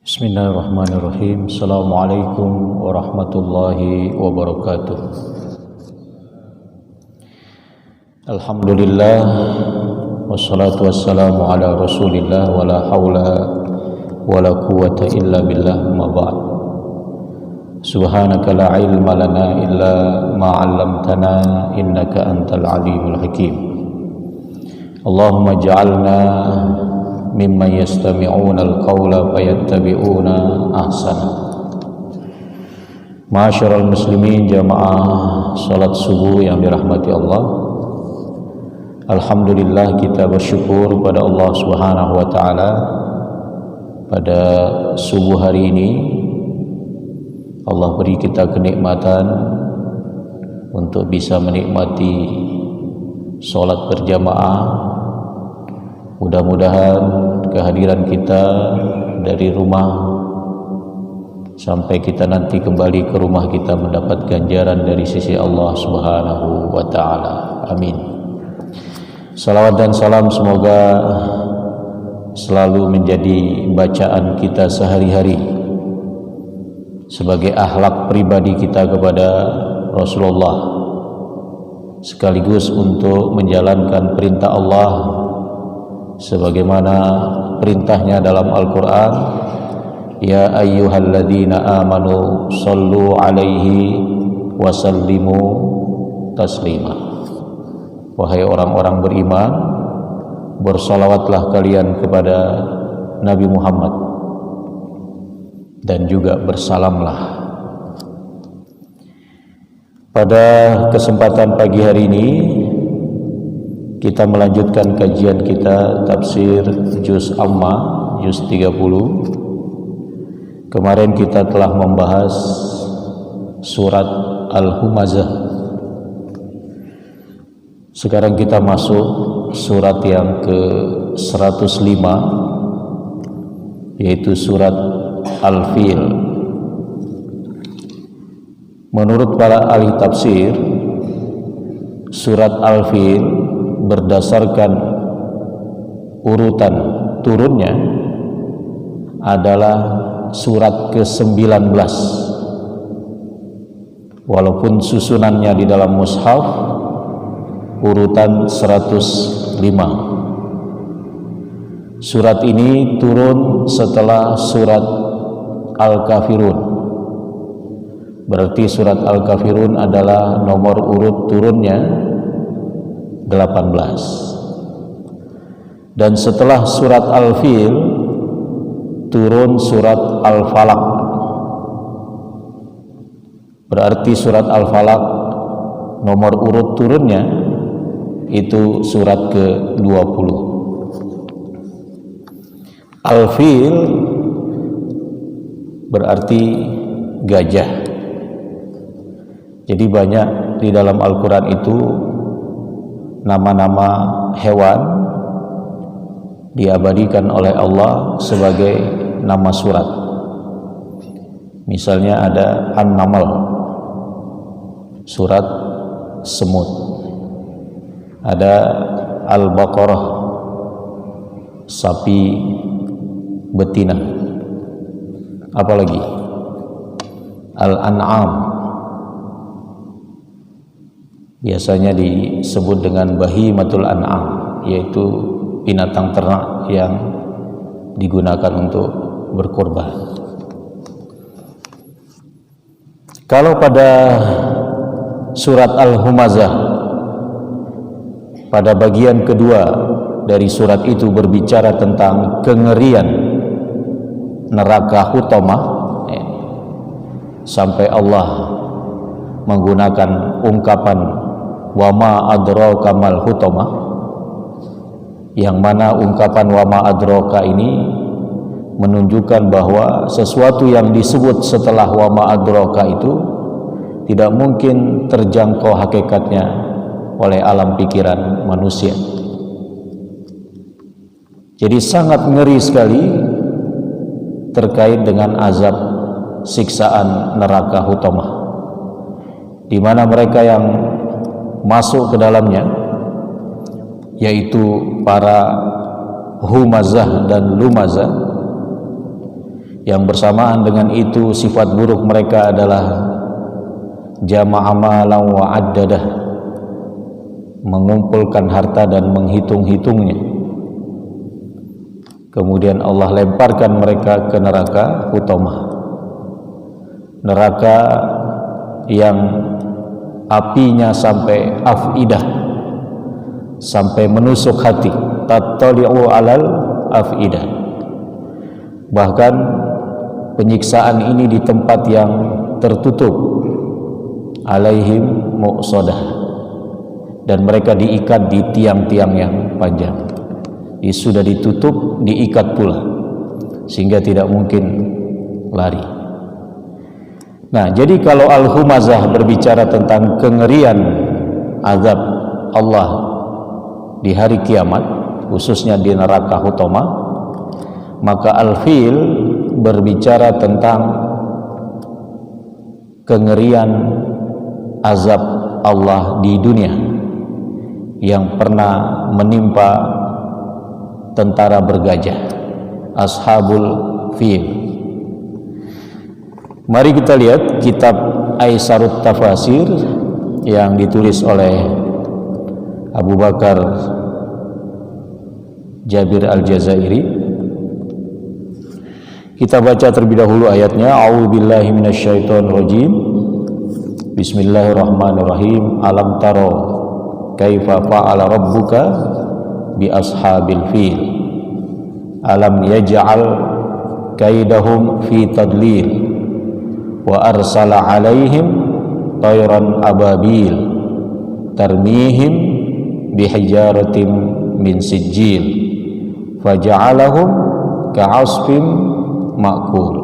Bismillahirrahmanirrahim. Assalamualaikum warahmatullahi wabarakatuh. Alhamdulillah, wassalatu wassalamu ala rasulillah, wala hawla wala quwwata illa billah, ma ba'd. Subhanaka la ilma lana illa ma 'allamtana innaka antal alimul hakim. Allahumma ij'alna mimman yastami'una al-qawla fayattabi'una ahsana. Ma'asyiral muslimin, jamaah salat subuh yang dirahmati Allah. Alhamdulillah, kita bersyukur pada Allah Subhanahu wa taala pada subuh hari ini Allah beri kita kenikmatan untuk bisa menikmati salat berjamaah. Mudah-mudahan kehadiran kita dari rumah sampai kita nanti kembali ke rumah kita mendapat ganjaran dari sisi Allah Subhanahu wa taala. Amin. Salawat dan salam semoga selalu menjadi bacaan kita sehari-hari sebagai akhlak pribadi kita kepada Rasulullah, sekaligus untuk menjalankan perintah Allah sebagaimana perintahnya dalam Al-Quran, ya ayyuhalladzina amanu sallu alaihi wasallimu taslima. Wahai orang-orang beriman, bersolawatlah kalian kepada Nabi Muhammad dan juga bersalamlah. Pada kesempatan pagi hari ini kita melanjutkan kajian kita tafsir Juz Amma, Juz 30. Kemarin kita telah membahas surat Al-Humazah. Sekarang kita masuk surat yang ke-105, yaitu surat Al-Fil. Menurut para ahli tafsir, surat Al-Fil berdasarkan urutan turunnya adalah surat ke-19, walaupun susunannya di dalam mushaf urutan 105. Surat ini turun setelah surat Al-Kafirun. Berarti surat Al-Kafirun adalah nomor urut turunnya 18. Dan setelah surat Al-Fil turun surat Al-Falaq. Berarti surat Al-Falaq nomor urut turunnya itu surat ke-20. Al-Fil berarti gajah. Jadi banyak di dalam Al-Quran itu nama-nama hewan diabadikan oleh Allah sebagai nama surat. Misalnya ada An-Naml, surat semut. Ada Al-Baqarah, sapi betina. Apalagi Al-An'am, biasanya disebut dengan bahimatul an'am, yaitu binatang ternak yang digunakan untuk berkorban. Kalau pada surat Al-Humazah, pada bagian kedua dari surat itu berbicara tentang kengerian neraka Hutamah, sampai Allah menggunakan ungkapan wa ma adraka mal hutamah, yang mana ungkapan wa ma adraka ini menunjukkan bahwa sesuatu yang disebut setelah wa ma adraka itu tidak mungkin terjangkau hakikatnya oleh alam pikiran manusia. Jadi sangat ngeri sekali terkait dengan azab siksaan neraka Hutamah, di mana mereka yang masuk ke dalamnya, yaitu para Humazah dan Lumazah, yang bersamaan dengan itu sifat buruk mereka adalah jama'a malan wa addadah, mengumpulkan harta dan menghitung-hitungnya. Kemudian Allah lemparkan mereka ke neraka hutomah, neraka yang apinya sampai afidah, sampai menusuk hati, tattali'u alal afidah. Bahkan penyiksaan ini di tempat yang tertutup, alaihim muqsadah, dan mereka diikat di tiang-tiang yang panjang. Sudah ditutup, diikat pula, sehingga tidak mungkin lari. Nah, jadi kalau Al-Humazah berbicara tentang kengerian azab Allah di hari kiamat, khususnya di neraka hutomah, maka Al-Fil berbicara tentang kengerian azab Allah di dunia yang pernah menimpa tentara bergajah, Ashabul Fil. Mari kita lihat kitab Aisarut Tafasir yang ditulis oleh Abu Bakar Jabir Al-Jazairi. Kita baca terlebih dahulu ayatnya. A'udzubillahi minasyaitonirrajim. Bismillahirrahmanirrahim. Alam taro kaifa fa'ala rabbuka bi ashabil fil. Alam yaj'al kaidahum fi tadlil wa arsala alaihim tayran ababil tarmihim bihijaratin min sijil faja'alahum ka'asfin ma'kul.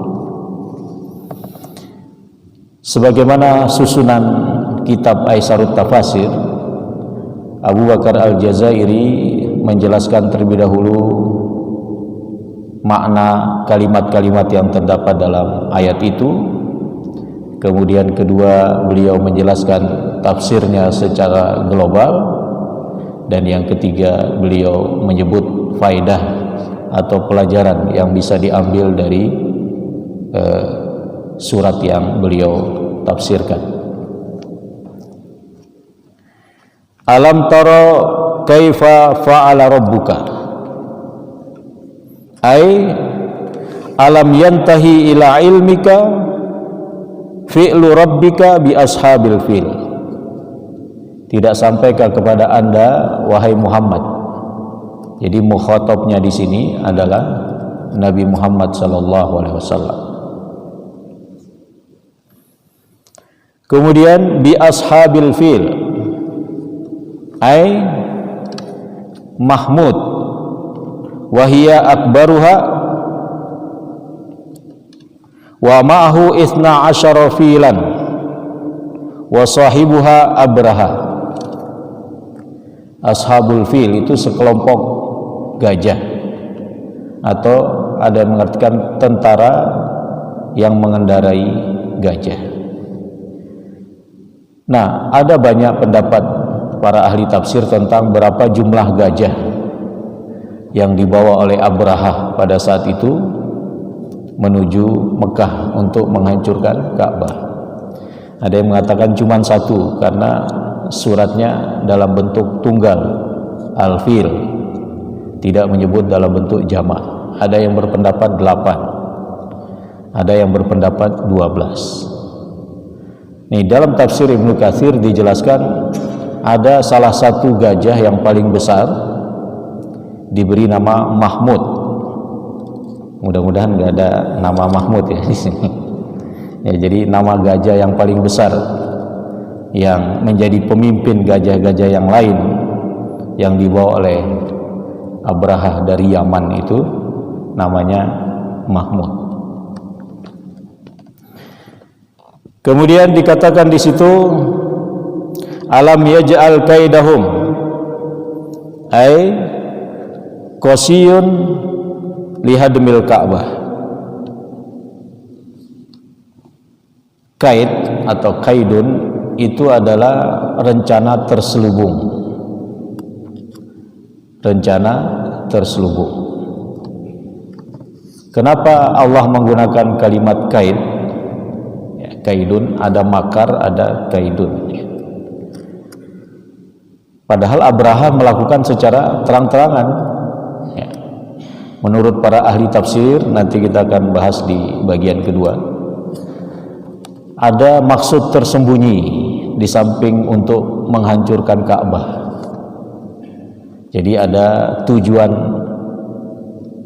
Sebagaimana susunan kitab Aisarut Tafasir, Abu Bakar Al-Jazairi menjelaskan terlebih dahulu makna kalimat-kalimat yang terdapat dalam ayat itu. Kemudian kedua, beliau menjelaskan tafsirnya secara global. Dan yang ketiga, beliau menyebut faidah atau pelajaran yang bisa diambil dari surat yang beliau tafsirkan. Alam tara kaifa fa'ala rabbuka, ay alam yantahi ila ilmika fi'lu rabbika bi ashabil fil. Tidak sampaikah kepada Anda wahai Muhammad? Jadi mukhatabnya di sini adalah Nabi Muhammad sallallahu alaihi wasallam. Kemudian bi ashabil fil, ay Mahmud wahia akbaruha wa ma'ahu isna asyara filan wa sahibuha Abraha. Ashabul fil itu sekelompok gajah, atau ada yang mengartikan tentara yang mengendarai gajah. Nah, ada banyak pendapat para ahli tafsir tentang berapa jumlah gajah yang dibawa oleh Abraha pada saat itu menuju Mekah untuk menghancurkan Ka'bah. Ada yang mengatakan cuma satu karena suratnya dalam bentuk tunggal, al-fil, tidak menyebut dalam bentuk jamak. Ada yang berpendapat 8, ada yang berpendapat 12. Nih, dalam tafsir Ibnu Katsir dijelaskan ada salah satu gajah yang paling besar diberi nama Mahmud. Mudah-mudahan nggak ada nama Mahmud ya di sini. Ya, jadi nama gajah yang paling besar yang menjadi pemimpin gajah-gajah yang lain yang dibawa oleh Abraha dari Yaman itu namanya Mahmud. Kemudian dikatakan di situ alam yaj'al kaidahum, ay qasiyun lihadmil Ka'bah. Kaid atau kaidun itu adalah rencana terselubung. Rencana terselubung. Kenapa Allah menggunakan kalimat kaid? Ya, kaidun, ada makar, ada kaidun. Padahal Abraha melakukan secara terang-terangan. Ya. Menurut para ahli tafsir, nanti kita akan bahas di bagian kedua, ada maksud tersembunyi di samping untuk menghancurkan Ka'bah. Jadi ada tujuan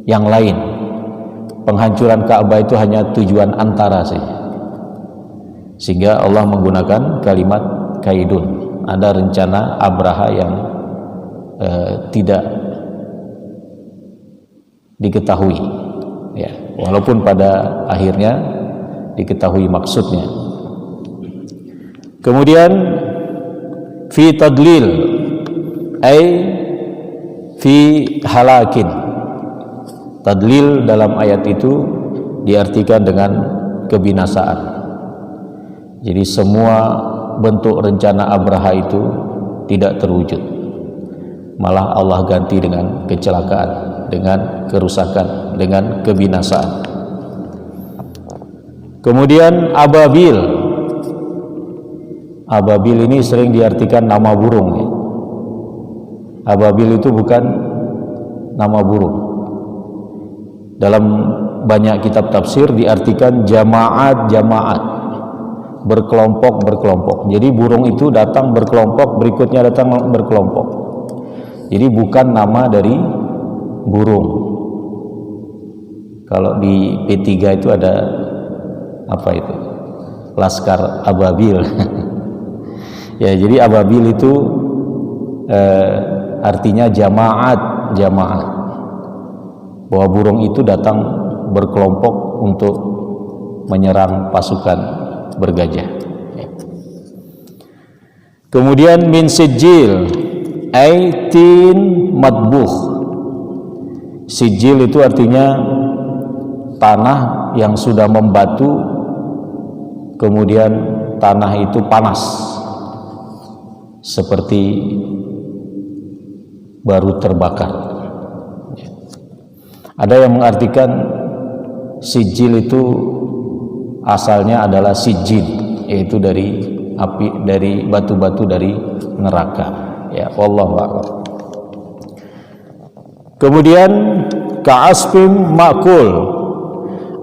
yang lain. Penghancuran Ka'bah itu hanya tujuan antara saja. Sehingga Allah menggunakan kalimat kaidun. Ada rencana Abraha yang tidak diketahui, ya, walaupun pada akhirnya diketahui maksudnya. Kemudian fi tadlil ay fi halakin. Tadlil dalam ayat itu diartikan dengan kebinasaan. Jadi semua bentuk rencana Abraha itu tidak terwujud, malah Allah ganti dengan kecelakaan, dengan kerusakan, dengan kebinasaan. Kemudian ababil. Ababil ini sering diartikan nama burung. Ababil itu bukan nama burung. Dalam banyak kitab tafsir diartikan jamaat-jamaat, berkelompok-berkelompok. Jadi burung itu datang berkelompok, berikutnya datang berkelompok. Jadi bukan nama dari burung. Kalau di P3 itu ada apa itu? Laskar Ababil. Ya, jadi Ababil itu artinya jamaat. Bahwa burung itu datang berkelompok untuk menyerang pasukan bergajah. Kemudian min sijil aitin matbuh. Sijil itu artinya tanah yang sudah membatu, kemudian tanah itu panas seperti baru terbakar. Ada yang mengartikan sijil itu asalnya adalah sijil, yaitu dari api, dari batu-batu dari neraka. Ya, wallahu a'lam. Kemudian ka'asfim ma'kul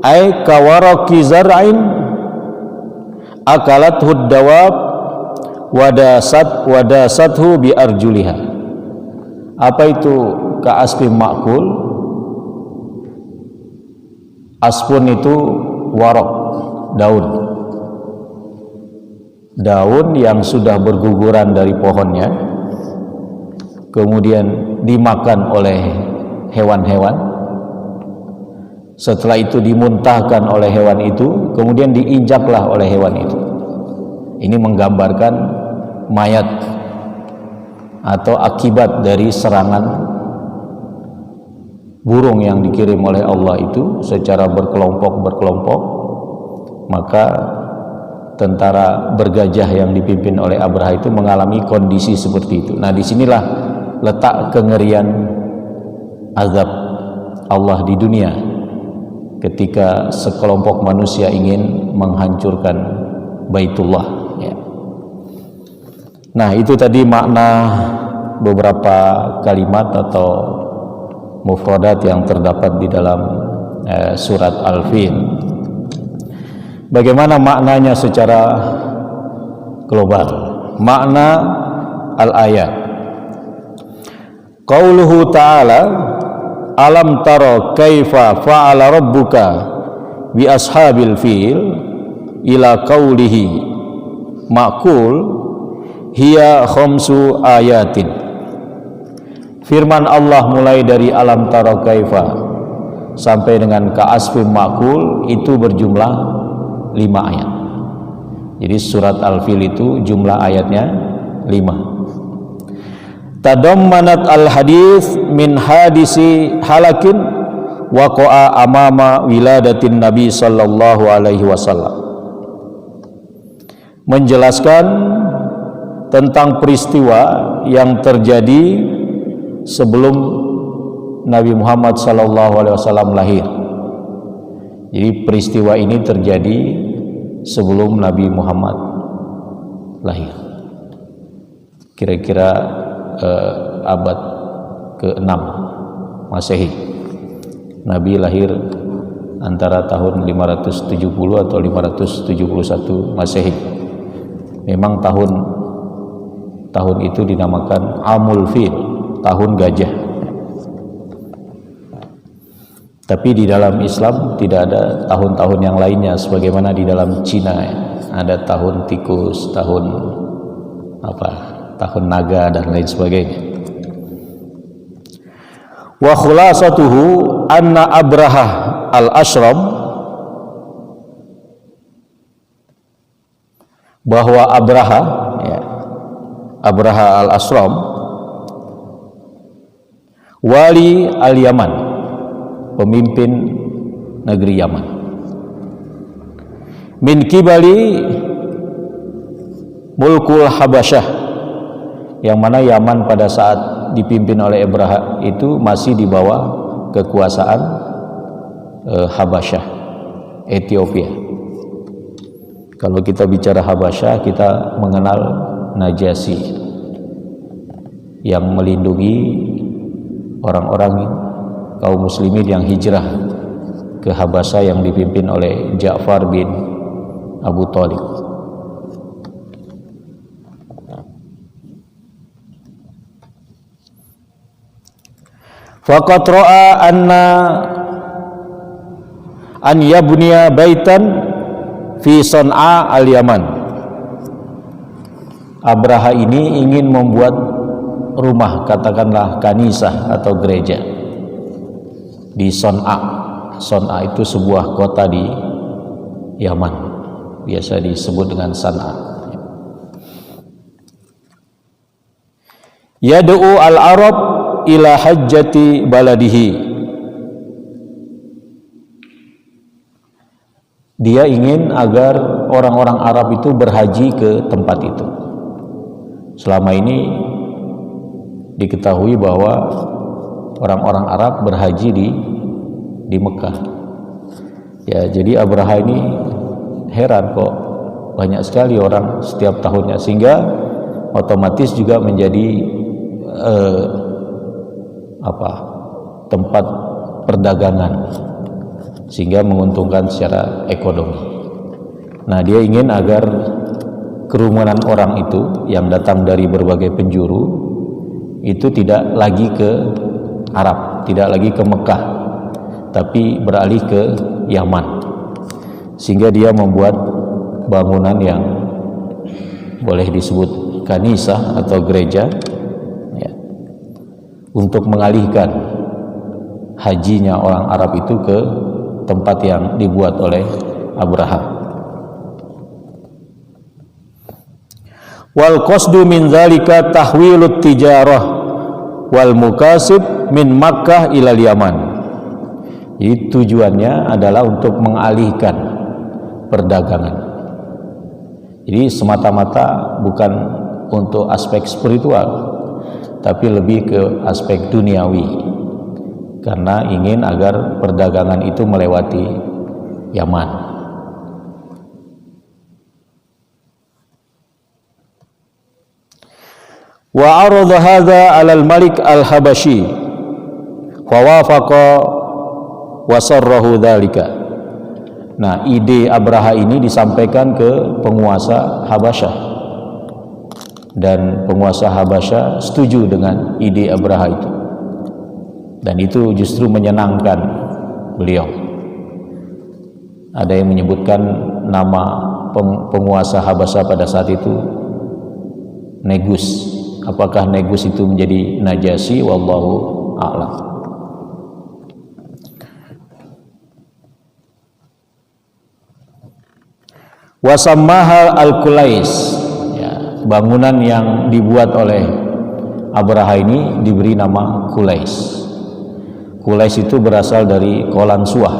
ay kawaraki zar'in akalathu dawab wadasathu bi arjuliha. Apa itu ka'asfim ma'kul? Asfun itu warok, daun yang sudah berguguran dari pohonnya, kemudian dimakan oleh hewan-hewan. Setelah itu dimuntahkan oleh hewan itu, kemudian diinjaklah oleh hewan itu. Ini menggambarkan mayat atau akibat dari serangan burung yang dikirim oleh Allah itu secara berkelompok-berkelompok. Maka tentara bergajah yang dipimpin oleh Abraha itu mengalami kondisi seperti itu. Nah, disinilah letak kengerian azab Allah di dunia ketika sekelompok manusia ingin menghancurkan Baitullah, ya. Nah, itu tadi makna beberapa kalimat atau mufradat yang terdapat di dalam surat Al-Fil. Bagaimana maknanya secara global? Makna al-ayat. Qauluhu ta'ala, alam tara kaifa fa'ala rabbuka bi ashabil fil, ila qaulihi ma'kul hiya khamsu ayatin. Firman Allah mulai dari alam tara kaifa sampai dengan ka'asfim ma'kul itu berjumlah 5 ayat. Jadi surat Al-Fil itu jumlah ayatnya 5. Tadammanat al-hadis min hadisi halakin waqa'a amama wiladatin Nabi sallallahu alaihi wasallam. Menjelaskan tentang peristiwa yang terjadi sebelum Nabi Muhammad sallallahu alaihi wasallam lahir. Jadi peristiwa ini terjadi sebelum Nabi Muhammad lahir. Kira-kira abad ke-6 Masehi. Nabi lahir antara tahun 570 atau 571 Masehi. Memang tahun itu dinamakan Amul Fil, tahun gajah. Tapi di dalam Islam tidak ada tahun-tahun yang lainnya sebagaimana di dalam Cina ya. Ada tahun tikus, tahun naga dan lain sebagainya. Wa khulasatuhu anna Abraha al-Ashram, bahwa Abraha al-Ashram wali al-Yaman, pemimpin negeri Yaman, min kibali mulkul Habasyah, yang mana Yaman pada saat dipimpin oleh Abraha itu masih di bawah kekuasaan Habasyah, Ethiopia. Kalau kita bicara Habasyah, kita mengenal Najasyi yang melindungi orang-orang kaum muslimin yang hijrah ke Habasyah yang dipimpin oleh Ja'far bin Abu Thalib. Faqad ra'a an yabniya baitan fi San'a al-Yaman. Abraha ini ingin membuat rumah, katakanlah kanisah atau gereja di San'a. San'a itu sebuah kota di Yaman, biasa disebut dengan San'a. Yad'u al-Arab ila hajjati baladihi. Dia ingin agar orang-orang Arab itu berhaji ke tempat itu. Selama ini diketahui bahwa orang-orang Arab berhaji di Mekah. Ya, jadi Abraha ini heran kok banyak sekali orang setiap tahunnya, sehingga otomatis juga menjadi tempat perdagangan, sehingga menguntungkan secara ekonomi. Nah, dia ingin agar kerumunan orang itu yang datang dari berbagai penjuru itu tidak lagi ke Arab, tidak lagi ke Mekah, tapi beralih ke Yaman. Sehingga dia membuat bangunan yang boleh disebut kanisah atau gereja ya, untuk mengalihkan hajinya orang Arab itu ke tempat yang dibuat oleh Abraha. Wal qasdu min zalika tahwilut tijarah wal mukasib min Makkah ilal Yaman. Jadi tujuannya adalah untuk mengalihkan perdagangan. Jadi semata-mata bukan untuk aspek spiritual, tapi lebih ke aspek duniawi, karena ingin agar perdagangan itu melewati Yaman. Wa arada hadza 'ala al-Malik al-Habasyi fa wafaqa wa sarrahu dzalika. Nah, ide Abraha ini disampaikan ke penguasa Habasyah, dan penguasa Habasyah setuju dengan ide Abraha itu. Dan itu justru menyenangkan beliau. Ada yang menyebutkan nama penguasa Habasyah pada saat itu Negus. Apakah Negus itu menjadi Najasyi? Wallahu a'lam. Wasammaha al-Kulais, ya, bangunan yang dibuat oleh Abraha ini diberi nama Kulais. Kulais itu berasal dari kolan suah.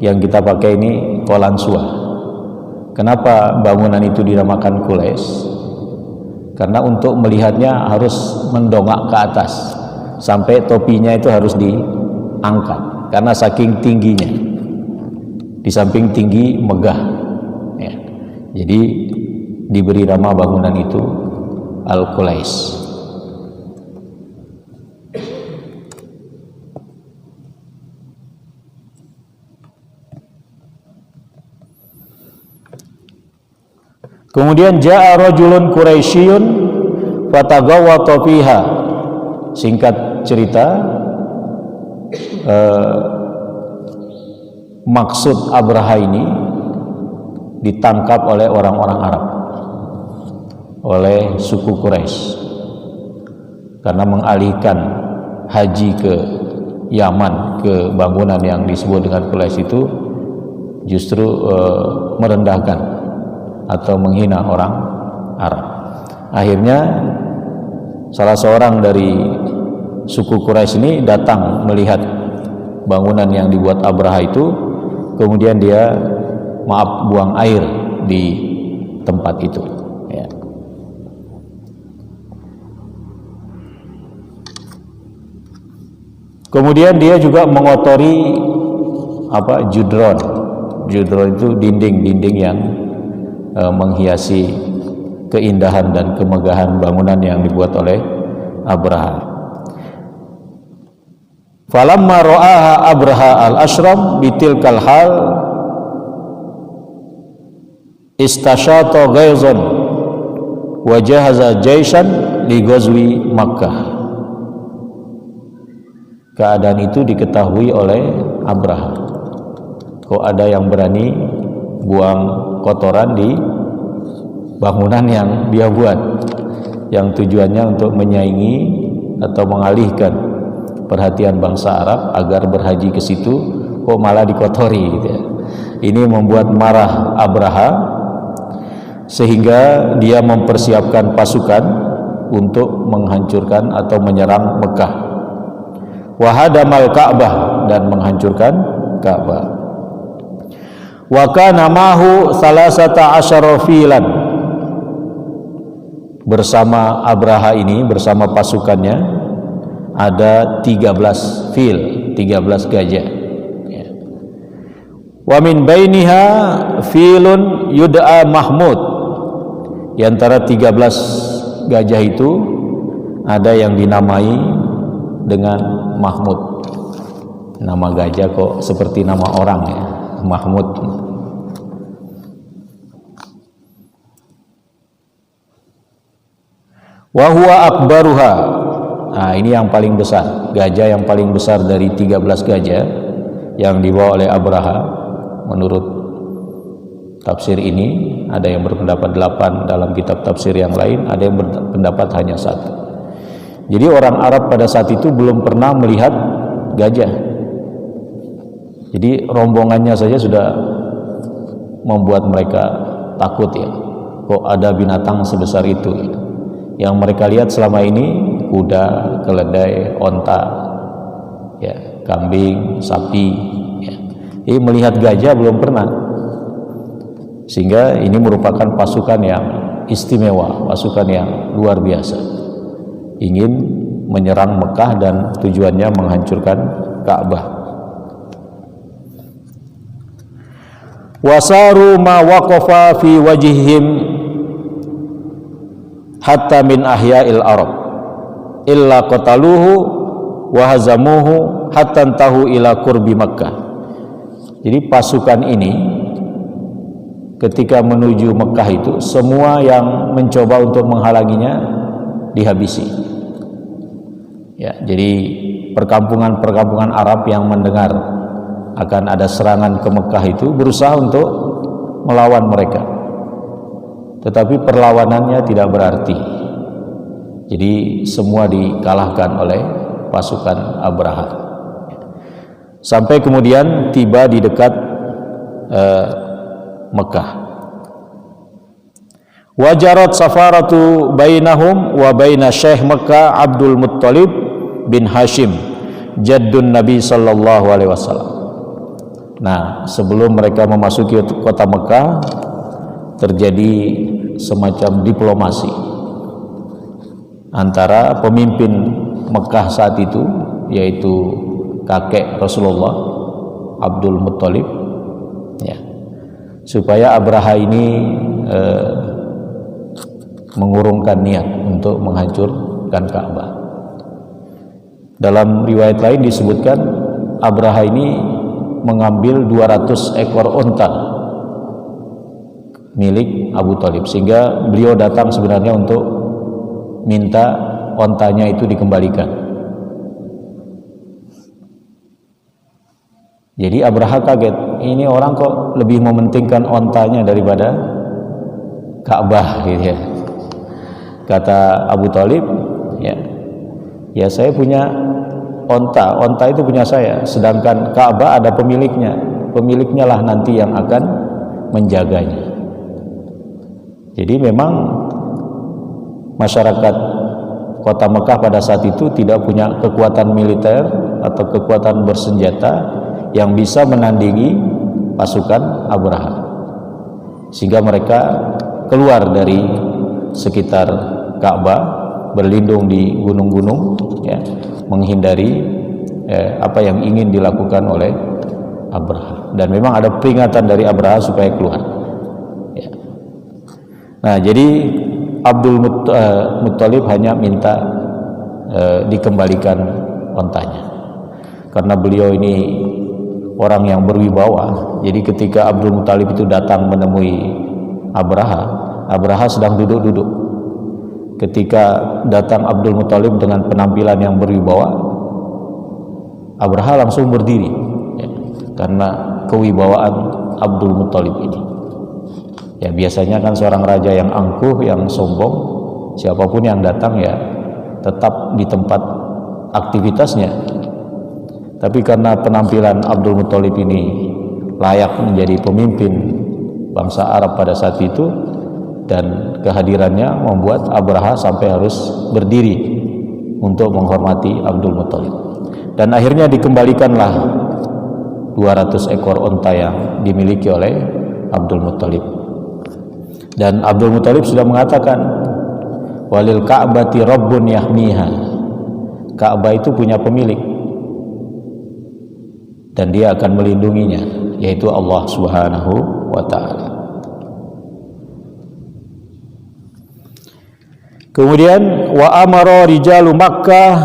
Yang kita pakai ini kolan suah. Kenapa bangunan itu dinamakan Kulais? Karena untuk melihatnya harus mendongak ke atas, sampai topinya itu harus diangkat karena saking tingginya. di samping tinggi megah. Ya. Jadi diberi nama bangunan itu Al-Qulais. Kemudian ja'a rajulun Quraisyun fatagawwata fiha. Singkat cerita, maksud Abraha ini ditangkap oleh orang-orang Arab, oleh suku Quraisy, karena mengalihkan haji ke Yaman, ke bangunan yang disebut dengan Qulais itu justru merendahkan atau menghina orang Arab. Akhirnya salah seorang dari suku Quraisy ini datang melihat bangunan yang dibuat Abraha itu, kemudian dia buang air di tempat itu. Ya. Kemudian dia juga mengotori judron. Judron itu dinding-dinding yang menghiasi keindahan dan kemegahan bangunan yang dibuat oleh Abraha. Falamma ra'aha Abraha al-Ashram bitilkal hal istasyata ghaizan wa jahaza jaishan li ghazwi Makkah. Keadaan itu diketahui oleh Abraha. Kok ada yang berani buang kotoran di bangunan yang dia buat, yang tujuannya untuk menyaingi atau mengalihkan perhatian bangsa Arab agar berhaji ke situ, kok malah dikotori gitu ya. Ini membuat marah Abraha, sehingga dia mempersiapkan pasukan untuk menghancurkan atau menyerang Mekah. Wahadamal Ka'bah, dan menghancurkan Ka'bah. Wa kana mahu salasata asyara filan. Bersama Abraha ini, bersama pasukannya ada 13 fil, 13 gajah. Ya. Wa min bainiha filun yud'a Mahmud. Di antara 13 gajah itu ada yang dinamai dengan Mahmud. Nama gajah kok seperti nama orang ya, Mahmud. Wa huwa akbaruha. Nah, ini yang paling besar, gajah yang paling besar dari 13 gajah yang dibawa oleh Abraha. Menurut tafsir ini, ada yang berpendapat 8 dalam kitab tafsir yang lain, ada yang berpendapat hanya 1. Jadi orang Arab pada saat itu belum pernah melihat gajah. Jadi rombongannya saja sudah membuat mereka takut ya. Kok ada binatang sebesar itu ya. Yang mereka lihat selama ini kuda, keledai, onta, ya, kambing, sapi. Ya. Jadi melihat gajah belum pernah. Sehingga ini merupakan pasukan yang istimewa, pasukan yang luar biasa. Ingin menyerang Mekah dan tujuannya menghancurkan Ka'bah. Wasaru ma waqafa fi wajhihim hatta min ahya'il Arab illa qataluhu wa hazamuhu hatta tahu ila qurbi Makkah. Jadi pasukan ini ketika menuju Mekah itu, semua yang mencoba untuk menghalanginya dihabisi. Ya, jadi perkampungan-perkampungan Arab yang mendengar akan ada serangan ke Mekah itu berusaha untuk melawan mereka. Tetapi perlawanannya tidak berarti. Jadi semua dikalahkan oleh pasukan Abraha. Sampai kemudian tiba di dekat Mekah. Wajarat safaratu bainahum wa baina Syekh Mekah Abdul Muttalib bin Hashim jaddun Nabi sallallahu alaihi wasallam. Nah, sebelum mereka memasuki kota Mekah, terjadi semacam diplomasi antara pemimpin Mekah saat itu, yaitu kakek Rasulullah Abdul Muttalib, ya, supaya Abraha ini mengurungkan niat untuk menghancurkan Ka'bah. Dalam riwayat lain disebutkan Abraha ini mengambil 200 ekor onta milik Abu Thalib, sehingga beliau datang sebenarnya untuk minta ontanya itu dikembalikan. Jadi Abraha kaget, ini orang kok lebih mementingkan ontanya daripada Ka'bah gitu ya. Kata Abu Thalib, ya saya punya onta itu punya saya, sedangkan Ka'bah ada pemiliknya lah nanti yang akan menjaganya. Jadi memang masyarakat kota Mekah pada saat itu tidak punya kekuatan militer atau kekuatan bersenjata yang bisa menandingi pasukan Abraha, sehingga mereka keluar dari sekitar Ka'bah, berlindung di gunung-gunung, ya, menghindari apa yang ingin dilakukan oleh Abraha. Dan memang ada peringatan dari Abraha supaya keluar, ya. Nah, jadi Abdul Muttalib hanya minta dikembalikan ontanya, karena beliau ini orang yang berwibawa. Jadi ketika Abdul Muttalib itu datang menemui Abraha sedang duduk-duduk. Ketika datang Abdul Muttalib dengan penampilan yang berwibawa, Abraha langsung berdiri, ya, karena kewibawaan Abdul Muttalib ini. Ya, biasanya kan seorang raja yang angkuh, yang sombong, siapapun yang datang ya tetap di tempat aktivitasnya. Tapi karena penampilan Abdul Muttalib ini layak menjadi pemimpin bangsa Arab pada saat itu, dan kehadirannya membuat Abraha sampai harus berdiri untuk menghormati Abdul Muttalib. Dan akhirnya dikembalikanlah 200 ekor onta yang dimiliki oleh Abdul Muttalib. Dan Abdul Muttalib sudah mengatakan, walil Ka'bati rabbun yahmiha, Ka'bah itu punya pemilik dan dia akan melindunginya, yaitu Allah Subhanahu wa ta'ala. Kemudian wa amara rijalu Makkah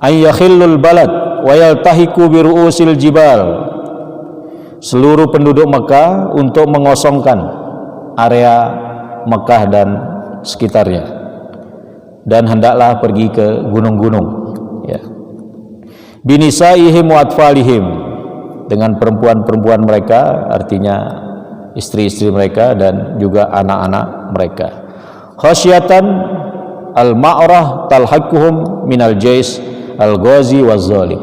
ay yakhillul balad wa yaltahiqu bi ru'usil jibal. Seluruh penduduk Mekah untuk mengosongkan area Mekah dan sekitarnya, dan hendaklah pergi ke gunung-gunung, ya. Binisaihim wa atfalihim, dengan perempuan-perempuan mereka, artinya istri-istri mereka dan juga anak-anak mereka. Khasyatan al-ma'rah talhaquhum minal jais al-ghazi waz-zalim,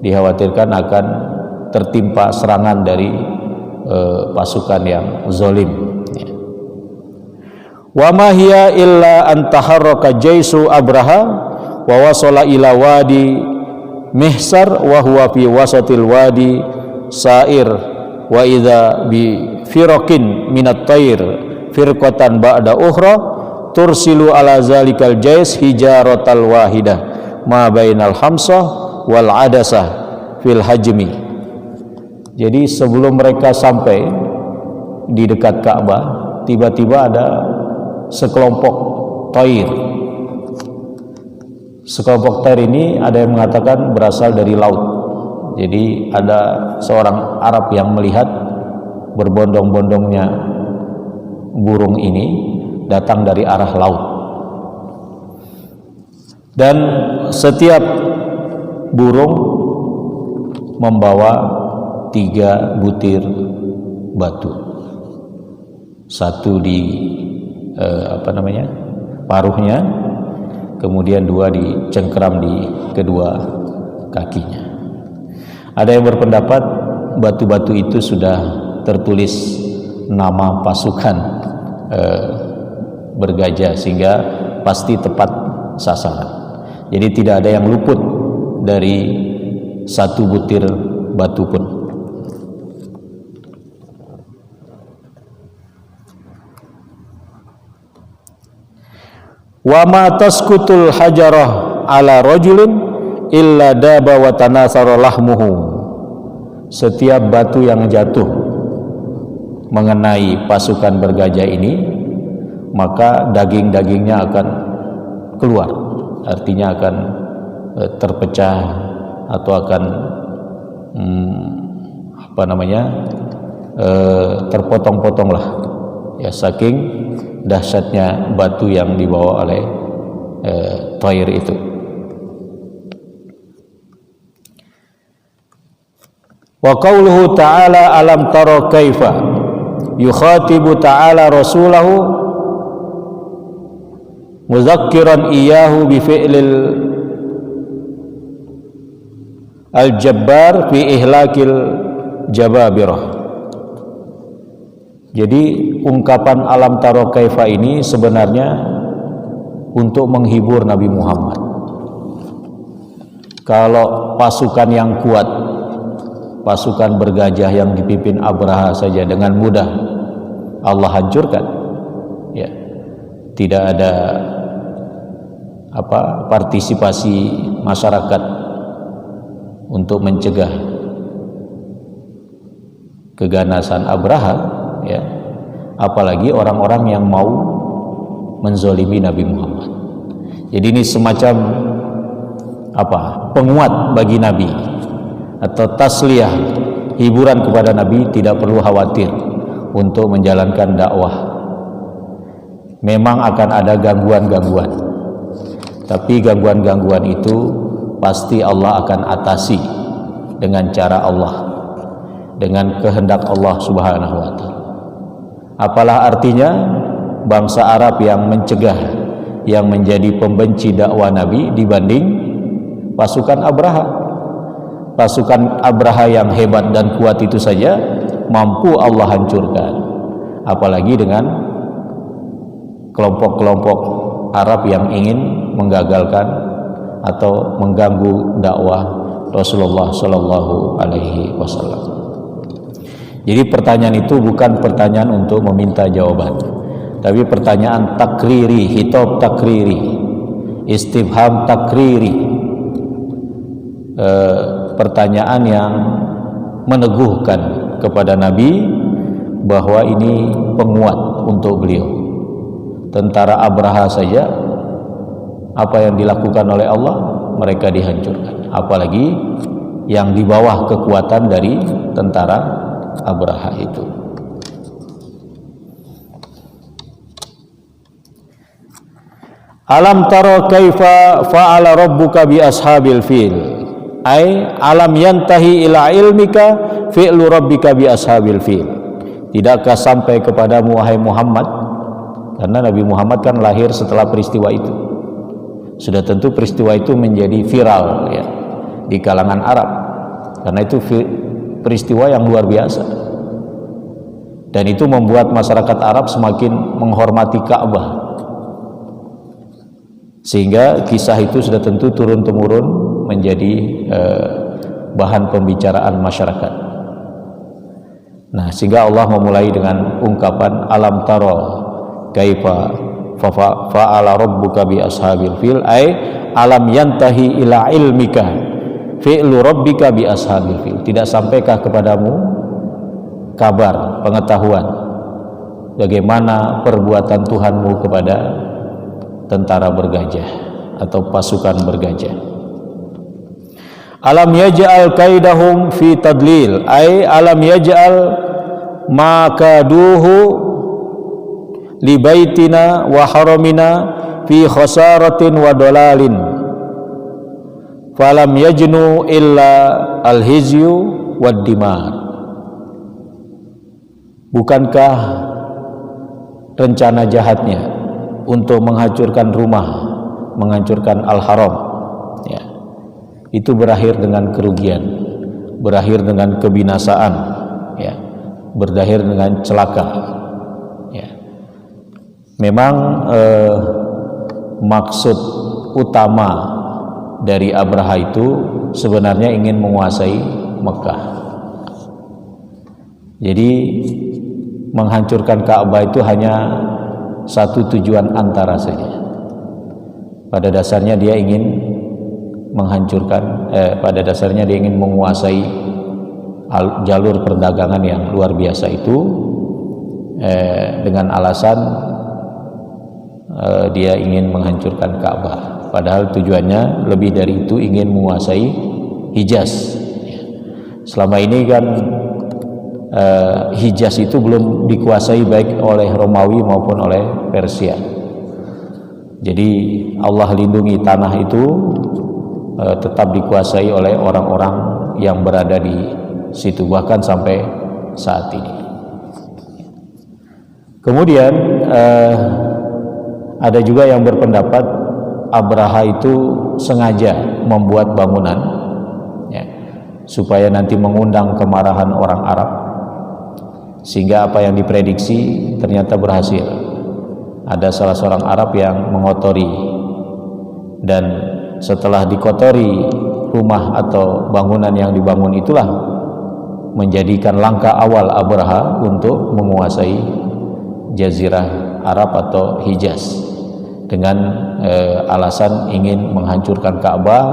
dikhawatirkan akan tertimpa serangan dari pasukan yang zalim, ya. Wa ma hiya illa an taharraka jaisu Abraha wa wasala ila wadi Mihsar wa huwa fi wasatil wadi Sa'ir wa idza bi firaqin minat tayr firqatan ba'da ukhra tursilu ala zalikal jais hijaratal wahidah ma bainal hamsah wal adasah fil hajmi. Jadi sebelum mereka sampai di dekat Ka'bah, tiba-tiba ada sekelompok tayr. Sekelompok tayr ini ada yang mengatakan berasal dari laut. Jadi ada seorang Arab yang melihat berbondong-bondongnya burung ini datang dari arah laut. Dan setiap burung membawa 3 butir batu, satu di paruhnya, kemudian 2 dicengkeram di kedua kakinya. Ada yang berpendapat batu-batu itu sudah tertulis nama pasukan bergajah, sehingga pasti tepat sasaran. Jadi tidak ada yang luput dari 1 butir batu pun. Wa ma taskutul hajarah ala rajulin illa daba wa tanasara lahmuhu setiap batu yang jatuh mengenai pasukan bergajah ini, maka daging-dagingnya akan keluar, artinya akan terpecah atau akan terpotong-potong lah, ya, saking dahsyatnya batu yang dibawa oleh Thair itu. Wa qauluhu ta'ala alam tara kaifa yukhatibu ta'ala rasulahu muzakkiran iyahu bi fi'lil al-jabbar fi ihlakil jababirah. Jadi ungkapan alam tara kaifa ini sebenarnya untuk menghibur Nabi Muhammad. Kalau pasukan yang kuat, pasukan bergajah yang dipimpin Abraha saja dengan mudah Allah hancurkan, ya, tidak ada partisipasi masyarakat untuk mencegah keganasan Abraha, ya, apalagi orang-orang yang mau menzolimi Nabi Muhammad. Jadi ini semacam penguat bagi Nabi, atau tasliyah, hiburan kepada Nabi, tidak perlu khawatir untuk menjalankan dakwah. Memang akan ada gangguan-gangguan, tapi gangguan-gangguan itu pasti Allah akan atasi dengan cara Allah, dengan kehendak Allah Subhanahu wa ta'ala. Apalah artinya bangsa Arab yang mencegah, yang menjadi pembenci dakwah Nabi dibanding pasukan Abraha. Pasukan Abraha yang hebat dan kuat itu saja mampu Allah hancurkan, apalagi dengan kelompok-kelompok Arab yang ingin menggagalkan atau mengganggu dakwah Rasulullah Shallallahu Alaihi Wasallam. Jadi pertanyaan itu bukan pertanyaan untuk meminta jawaban, tapi pertanyaan takriri, hitab takriri, istifham takriri, pertanyaan yang meneguhkan kepada Nabi bahwa ini penguat untuk beliau. Tentara Abraha saja apa yang dilakukan oleh Allah, mereka dihancurkan, apalagi yang di bawah kekuatan dari tentara Abraha itu. Alam tara kaifa fa'ala rabbuka bi ashabil fil, ay alam yantahi ila ilmika fi'lu rabbika bi ashabil fil. Tidakkah sampai kepadamu wahai Muhammad, karena Nabi Muhammad kan lahir setelah peristiwa itu, sudah tentu peristiwa itu menjadi viral, ya, di kalangan Arab, karena itu peristiwa yang luar biasa, dan itu membuat masyarakat Arab semakin menghormati Ka'bah, sehingga kisah itu sudah tentu turun-temurun menjadi bahan pembicaraan masyarakat. Nah, sehingga Allah memulai dengan ungkapan alam taro kaifa fa'ala rabbuka bi ashabil fil, ay alam yantahi ila ilmika fi'lu rabbika bi ashabil fil. Tidak sampaikah kepadamu kabar, pengetahuan bagaimana perbuatan Tuhanmu kepada tentara bergajah atau pasukan bergajah. Alam yaj'al kaidahum fi tadlil, ay alam yaj'al ma kaduhu li baitina wa haramina fi khasaratin wa dalalin falam yajnu illa al-hizyu wad dimar. Bukankah rencana jahatnya untuk menghancurkan rumah, menghancurkan al-haram, ya, itu berakhir dengan kerugian, berakhir dengan kebinasaan, ya, berakhir dengan celaka, ya. Memang maksud utama dari Abraha itu sebenarnya ingin menguasai Mekah. Jadi menghancurkan Ka'bah itu hanya satu tujuan antara saja. Pada dasarnya dia ingin menghancurkan, pada dasarnya dia ingin menguasai jalur perdagangan yang luar biasa itu dengan alasan dia ingin menghancurkan Ka'bah, padahal tujuannya lebih dari itu, ingin menguasai Hijaz. Selama ini kan Hijaz itu belum dikuasai baik oleh Romawi maupun oleh Persia. Jadi Allah lindungi tanah itu tetap dikuasai oleh orang-orang yang berada di situ, bahkan sampai saat ini. Kemudian ada juga yang berpendapat Abraha itu sengaja membuat bangunan ya, supaya nanti mengundang kemarahan orang Arab, sehingga apa yang diprediksi ternyata berhasil. Ada salah seorang Arab yang mengotori, dan setelah dikotori rumah atau bangunan yang dibangun itulah menjadikan langkah awal Abraha untuk menguasai Jazirah Arab atau Hijaz, dengan alasan ingin menghancurkan Ka'bah,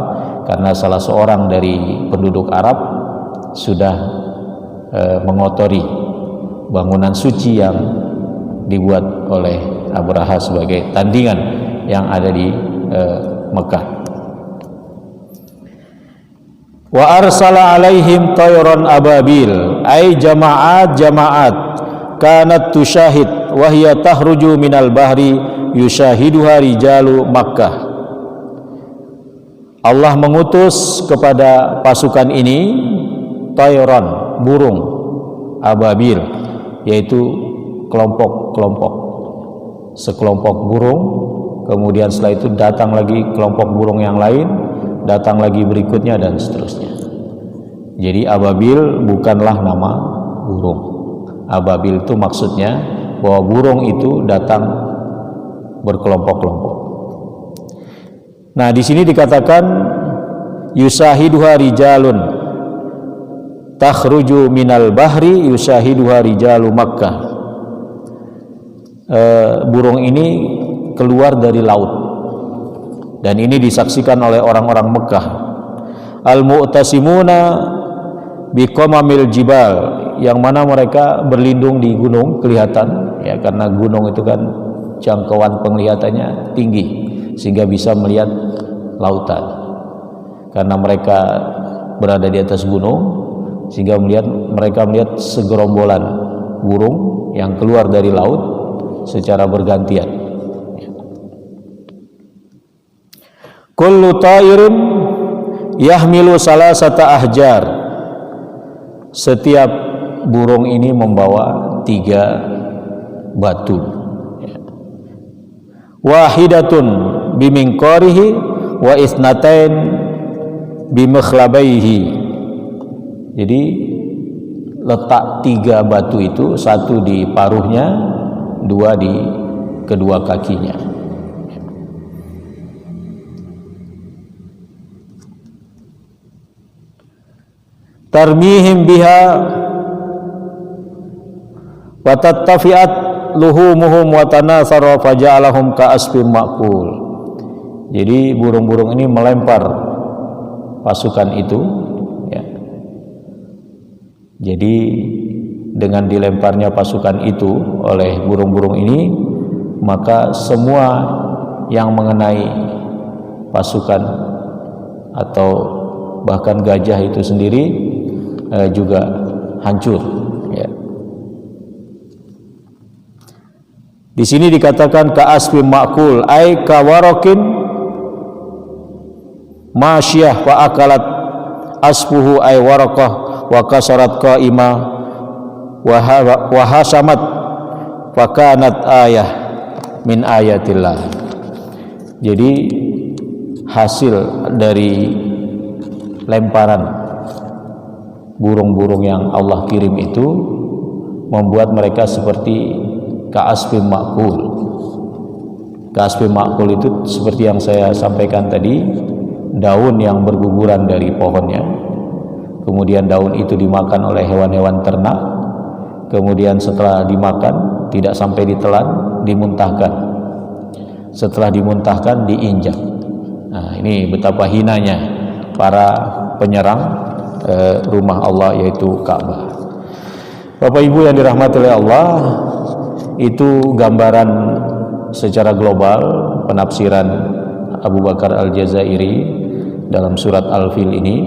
karena salah seorang dari penduduk Arab sudah mengotori bangunan suci yang dibuat oleh Abraha sebagai tandingan yang ada di Mekah. Wa arsala alaihim tayran ababil, ay jama'at kanat tusyahid wa hiya tahruju minal bahri yushahiduha rijalu Makkah. Allah mengutus kepada pasukan ini tayran, burung ababil, yaitu kelompok-kelompok, sekelompok burung, kemudian setelah itu datang lagi kelompok burung yang lain, datang lagi berikutnya, dan seterusnya. Jadi ababil bukanlah nama burung. Ababil itu maksudnya bahwa burung itu datang berkelompok-kelompok. Nah, di sini dikatakan yusahiduha rijalun takhruju minal bahri yusahiduha rijalu Makkah. Burung ini keluar dari laut, dan ini disaksikan oleh orang-orang Mekah. Al-mu'tasimuna biqamamil jibal, yang mana mereka berlindung di gunung, kelihatan ya, karena gunung itu kan jangkauan penglihatannya tinggi sehingga bisa melihat lautan. Karena mereka berada di atas gunung, sehingga mereka melihat segerombolan burung yang keluar dari laut secara bergantian. Kullu ta'irin yahmilu salasata ahjar, setiap burung ini membawa 3 batu. Wahidatun biminqarihi wa isnatain bimikhlabaihi. Jadi letak 3 batu itu, 1 di paruhnya, 2 di kedua kakinya. Tarmihim biha wa tattafi'at luhumuhum wa tanasara faja'alahum ka'asfin ma'kul. Jadi burung-burung ini melempar pasukan itu ya. Jadi dengan dilemparnya pasukan itu oleh burung-burung ini, maka semua yang mengenai pasukan atau bahkan gajah itu sendiri juga hancur ya. Di sini dikatakan ka'asfin ma'kul, ay kawarokin masyah wa akalat asfuhu ay warakah wa kasarat qaima wa hasamat wa kanat ayah min ayatillah. Jadi hasil dari lemparan burung-burung yang Allah kirim itu membuat mereka seperti ka'asfin ma'kul. Ka'asfin ma'kul itu seperti yang saya sampaikan tadi, daun yang berguguran dari pohonnya, kemudian daun itu dimakan oleh hewan-hewan ternak, kemudian setelah dimakan tidak sampai ditelan, dimuntahkan, setelah dimuntahkan diinjak. Nah, ini betapa hinanya para penyerang rumah Allah, yaitu Ka'bah. Bapak Ibu yang dirahmati oleh Allah, itu gambaran secara global penafsiran Abu Bakar Al-Jazairi dalam surat Al-Fil ini.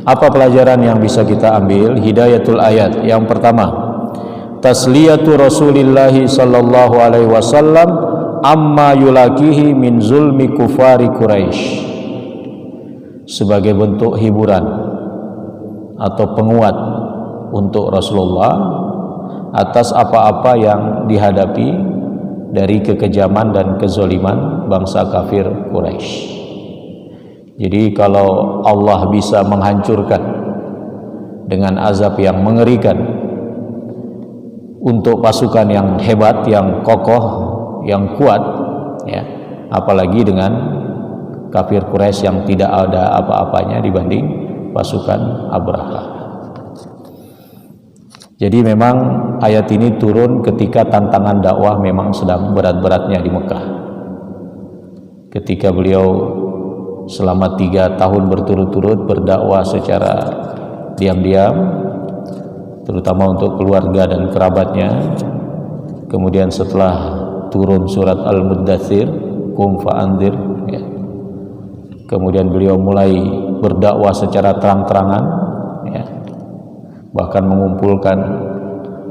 Apa pelajaran yang bisa kita ambil? Hidayatul ayat. Yang pertama, tasliyatu Rasulillah sallallahu alaihi wasallam amma yulakihi min zulmi kufari Quraisy, sebagai bentuk hiburan atau penguat untuk Rasulullah atas apa-apa yang dihadapi dari kekejaman dan kezaliman bangsa kafir Quraisy. Jadi kalau Allah bisa menghancurkan dengan azab yang mengerikan untuk pasukan yang hebat, yang kokoh, yang kuat, ya, apalagi dengan kafir Quraisy yang tidak ada apa-apanya dibanding pasukan Abraha. Jadi memang ayat ini turun ketika tantangan dakwah memang sedang berat-beratnya di Mekah. Ketika beliau selama 3 tahun berturut-turut berdakwah secara diam-diam, terutama untuk keluarga dan kerabatnya. Kemudian setelah turun surat Al-Muddatsir, Qum fa'andzir, ya. Kemudian beliau mulai berdakwah secara terang-terangan, ya, bahkan mengumpulkan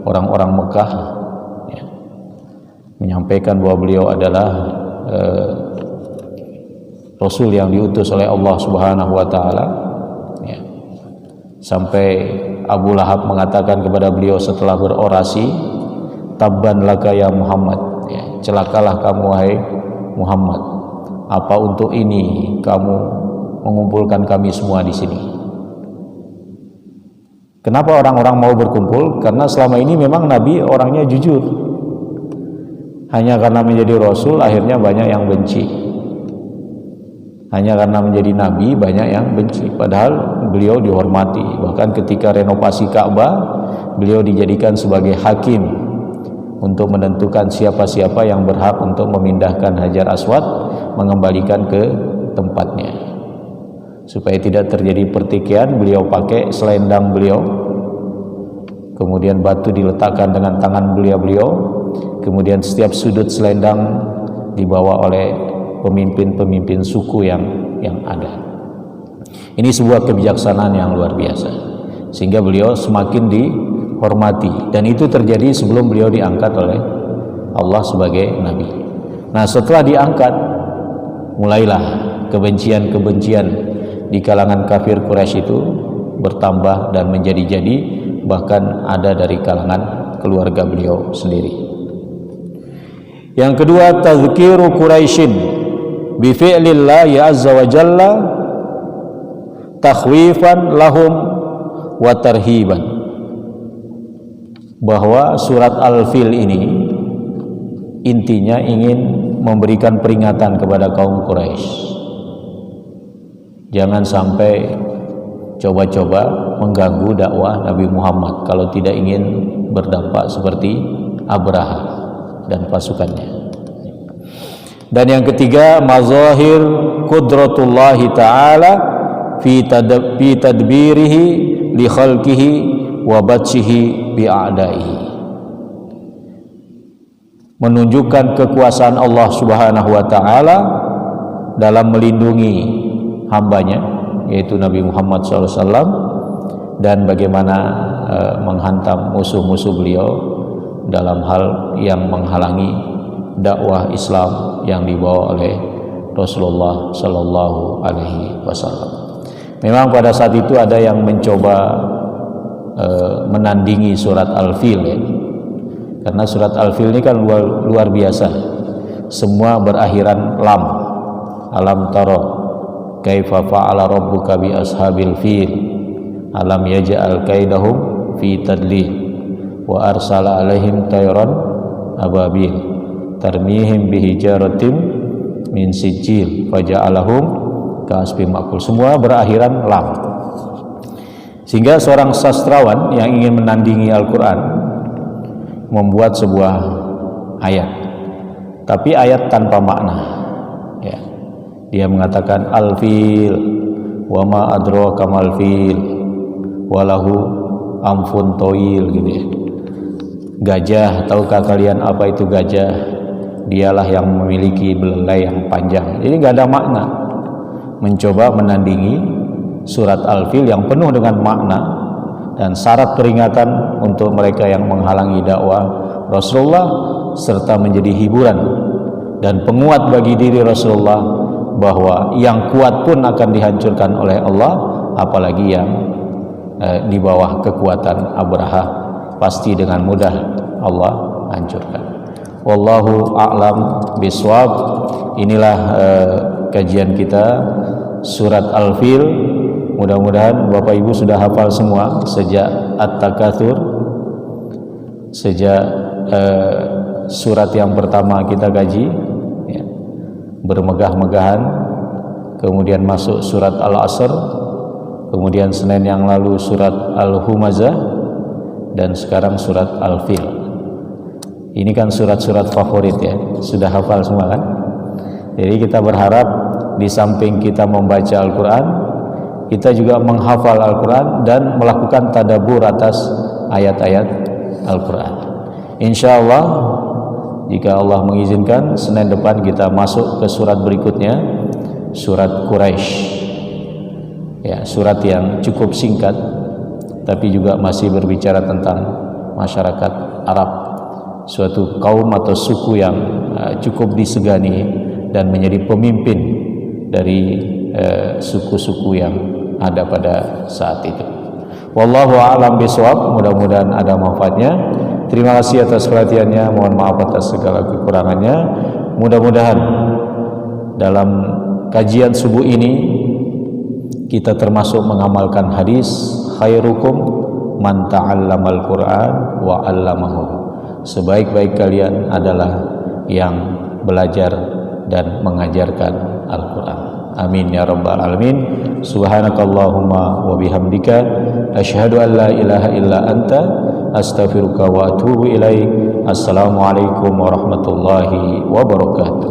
orang-orang Mekah, ya, menyampaikan bahwa beliau adalah Rasul yang diutus oleh Allah Subhanahu wa Ta'ala, ya. Sampai Abu Lahab mengatakan kepada beliau setelah berorasi, tabban laka ya Muhammad, ya, celakalah kamu wahai Muhammad, apa untuk ini kamu mengumpulkan kami semua di sini? Kenapa orang-orang mau berkumpul? Karena selama ini memang Nabi orangnya jujur. Hanya karena menjadi Rasul akhirnya banyak yang benci. Hanya karena menjadi Nabi banyak yang benci. Padahal beliau dihormati. Bahkan ketika renovasi Ka'bah, beliau dijadikan sebagai hakim untuk menentukan siapa-siapa yang berhak untuk memindahkan Hajar Aswad, mengembalikan ke tempatnya. Supaya tidak terjadi pertikaian, beliau pakai selendang beliau, kemudian batu diletakkan dengan tangan beliau, kemudian setiap sudut selendang dibawa oleh pemimpin-pemimpin suku yang ada. Ini sebuah kebijaksanaan yang luar biasa, sehingga beliau semakin dihormati, dan itu terjadi sebelum beliau diangkat oleh Allah sebagai Nabi. Nah, setelah diangkat, mulailah kebencian-kebencian di kalangan kafir Quraisy itu bertambah dan menjadi-jadi, bahkan ada dari kalangan keluarga beliau sendiri. Yang kedua, tazkiru Quraisyin bi fi'lillahi azza wa jalla takhwifan lahum wa tarhiban, bahwa surat Al-Fil ini intinya ingin memberikan peringatan kepada kaum Quraisy. Jangan sampai coba-coba mengganggu dakwah Nabi Muhammad kalau tidak ingin berdampak seperti Abraha dan pasukannya. Dan yang ketiga, mazahir qudratullahi ta'ala fi tadbirihi li khalqihi wa batshihi bi a'daihi, menunjukkan kekuasaan Allah Subhanahu wa Ta'ala dalam melindungi hambanya, yaitu Nabi Muhammad SAW, dan bagaimana menghantam musuh-musuh beliau dalam hal yang menghalangi dakwah Islam yang dibawa oleh Rasulullah Sallallahu Alaihi Wasallam. Memang pada saat itu ada yang mencoba menandingi surat Al-Fil, ya. Karena surat Al-Fil ini kan luar biasa, semua berakhiran lam. Alam taro kaifa fa'ala rabbuka bi ashabil fil alam yaj'al kaidahum fi tadlil wa arsala alaihim tayran ababil tarmihim bihijaratin min sijil faja'alahum ka'asfin ma'kul. Semua berakhiran lam, sehingga seorang sastrawan yang ingin menandingi Al-Quran membuat sebuah ayat, tapi ayat tanpa makna, ya. Dia mengatakan Al-Fil wa ma adraka mal fil walahu amfun toil gitu ya. Gajah, tahukah kalian apa itu gajah? Dialah yang memiliki belalai yang panjang. Jadi nggak ada makna mencoba menandingi surat Al-Fil yang penuh dengan makna dan syarat peringatan untuk mereka yang menghalangi dakwah Rasulullah, serta menjadi hiburan dan penguat bagi diri Rasulullah bahwa yang kuat pun akan dihancurkan oleh Allah, apalagi yang di bawah kekuatan Abraha pasti dengan mudah Allah hancurkan. Wallahu a'lam bishawab. Inilah kajian kita surat Al-Fil. Mudah-mudahan Bapak Ibu sudah hafal semua sejak At-Takatsur, sejak surat yang pertama kita kaji ya, bermegah-megahan, kemudian masuk surat Al-Asr, kemudian Senin yang lalu surat Al-Humazah, dan sekarang surat Al-Fil. Ini kan surat-surat favorit ya, sudah hafal semua kan? Jadi kita berharap di samping kita membaca Al-Quran, kita juga menghafal Al-Quran dan melakukan tadabbur atas ayat-ayat Al-Quran. Insya Allah, jika Allah mengizinkan, Senin depan kita masuk ke surat berikutnya, surat Quraisy. Ya, surat yang cukup singkat, tapi juga masih berbicara tentang masyarakat Arab, suatu kaum atau suku yang cukup disegani dan menjadi pemimpin dari suku-suku yang ada pada saat itu. Wallahu a'lam bishawab. Mudah-mudahan ada manfaatnya. Terima kasih atas perhatiannya, mohon maaf atas segala kekurangannya. Mudah-mudahan dalam kajian subuh ini kita termasuk mengamalkan hadis khairukum man ta'allamal Qur'an wa 'allamahu. Sebaik-baik kalian adalah yang belajar dan mengajarkan Al-Quran. Amin ya rabbal alamin. Subhanakallahumma wa bihamdika asyhadu an la ilaha illa anta astaghfiruka wa atubu ilaik. Assalamualaikum warahmatullahi wabarakatuh.